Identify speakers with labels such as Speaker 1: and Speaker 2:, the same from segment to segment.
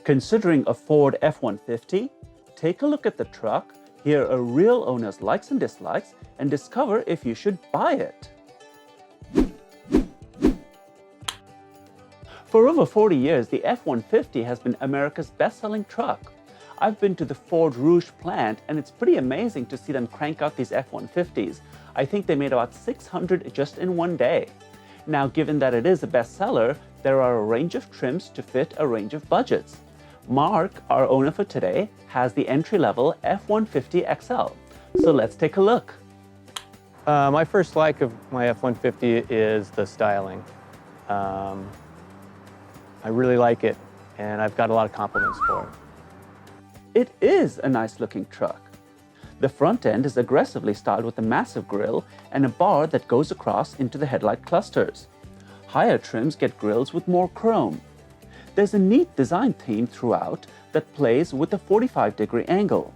Speaker 1: Considering a Ford F-150? Take a look at the truck, hear a real owner's likes and dislikes, and discover if you should buy it. For over 40 years, the F-150 has been America's best-selling truck. I've been to the Ford Rouge plant, and it's pretty amazing to see them crank out these F-150s. I think they made about 600 just in one day. Now, given that it is a bestseller, there are a range of trims to fit a range of budgets. Mark, our owner for today, has the entry-level F-150 XL. So let's take a look.
Speaker 2: My first like of my F-150 is the styling. I really like it, and I've got a lot of compliments for it.
Speaker 1: It is a nice-looking truck. The front end is aggressively styled with a massive grille and a bar that goes across into the headlight clusters. Higher trims get grilles with more chrome. There's a neat design theme throughout that plays with a 45-degree angle.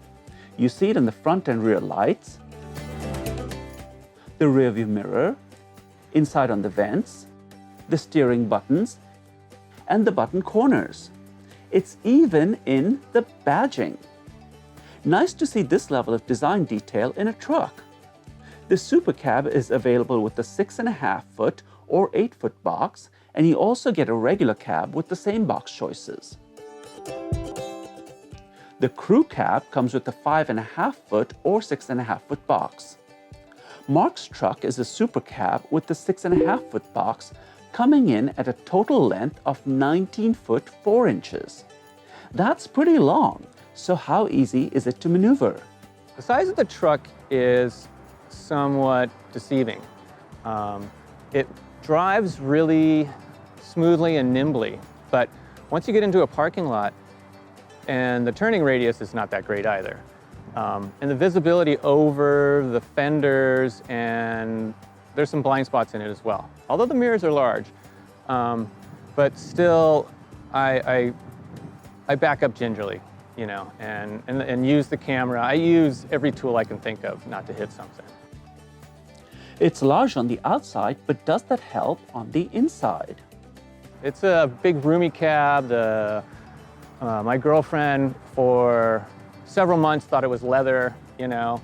Speaker 1: You see it in the front and rear lights, the rearview mirror, inside on the vents, the steering buttons, and the button corners. It's even in the badging. Nice to see this level of design detail in a truck. The Super Cab is available with the 6.5-foot or 8-foot box, and you also get a regular cab with the same box choices. The Crew Cab comes with a 5.5-foot or 6.5-foot box. Mark's truck is a Super Cab with the 6.5-foot box, coming in at a total length of 19 foot 4 inches. That's pretty long, so how easy is it to maneuver?
Speaker 2: The size of the truck is somewhat deceiving. It drives really smoothly and nimbly, but once you get into a parking lot, and the turning radius is not that great either. And the visibility over the fenders, and there's some blind spots in it as well. Although the mirrors are large, but still, I back up gingerly, you know, and use the camera. I use every tool I can think of not to hit something.
Speaker 1: It's large on the outside, but does that help on the inside?
Speaker 2: It's a big roomy cab. My girlfriend for several months thought it was leather, you know,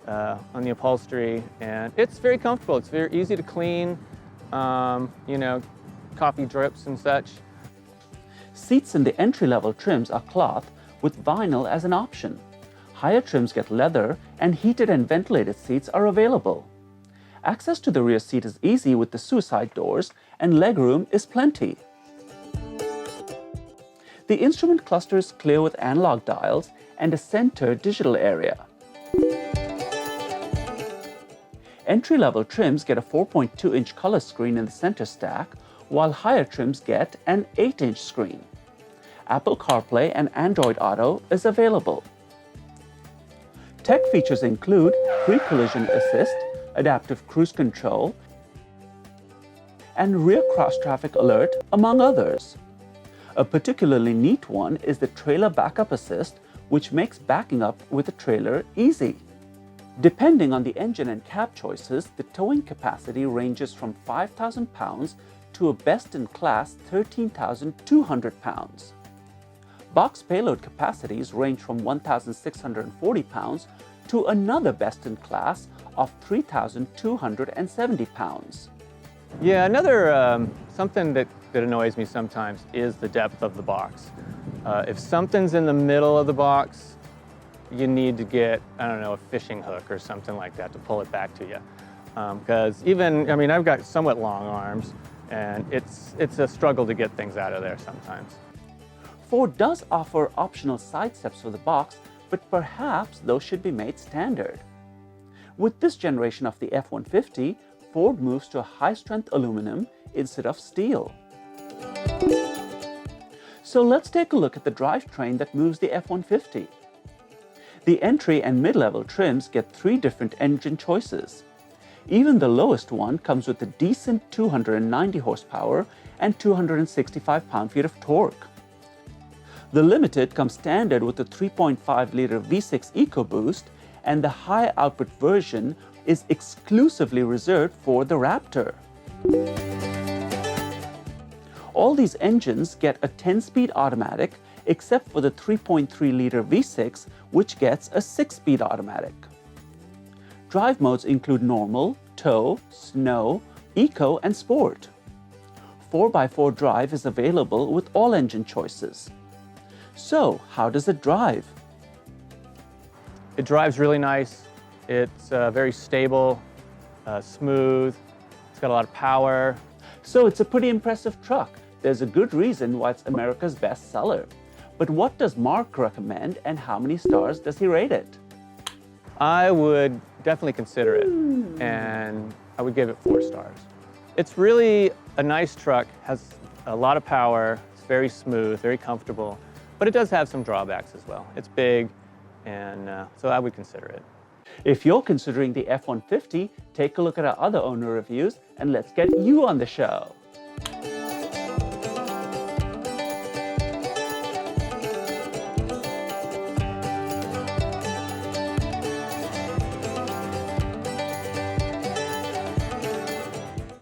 Speaker 2: on the upholstery, and it's very comfortable. It's very easy to clean, you know, coffee drips and such.
Speaker 1: Seats in the entry-level trims are cloth with vinyl as an option. Higher trims get leather, and heated and ventilated seats are available. Access to the rear seat is easy with the suicide doors, and legroom is plenty. The instrument cluster is clear with analog dials and a center digital area. Entry-level trims get a 4.2-inch color screen in the center stack, while higher trims get an 8-inch screen. Apple CarPlay and Android Auto is available. Tech features include pre-collision assist, adaptive cruise control, and rear cross-traffic alert, among others. A particularly neat one is the trailer backup assist, which makes backing up with a trailer easy. Depending on the engine and cab choices, the towing capacity ranges from 5,000 pounds to a best-in-class 13,200 pounds. Box payload capacities range from 1,640 pounds to another best-in-class of 3,270 pounds.
Speaker 2: Yeah, another something that annoys me sometimes is the depth of the box. If something's in the middle of the box, you need to get, I don't know, a fishing hook or something like that to pull it back to you. Because I mean, I've got somewhat long arms, and it's a struggle to get things out of there sometimes.
Speaker 1: Ford does offer optional side steps for the box, but perhaps those should be made standard. With this generation of the F-150, Ford moves to a high-strength aluminum instead of steel. So let's take a look at the drivetrain that moves the F-150. The entry and mid-level trims get 3 different engine choices. Even the lowest one comes with a decent 290 horsepower and 265 pound-feet of torque. The Limited comes standard with a 3.5-liter V6 EcoBoost, and the high-output version is exclusively reserved for the Raptor. All these engines get a 10-speed automatic, except for the 3.3-liter V6, which gets a 6-speed automatic. Drive modes include normal, tow, snow, eco, and sport. 4x4 drive is available with all engine choices. So, how does it drive?
Speaker 2: It drives really nice. It's very stable, smooth. It's got a lot of power.
Speaker 1: So it's a pretty impressive truck. There's a good reason why it's America's best seller. But what does Mark recommend, and how many stars does he rate it?
Speaker 2: I would definitely consider it, and I would give it 4 stars. It's really a nice truck, has a lot of power, it's very smooth, very comfortable, but it does have some drawbacks as well. It's big, and so I would consider it.
Speaker 1: If you're considering the F-150, take a look at our other owner reviews, and let's get you on the show.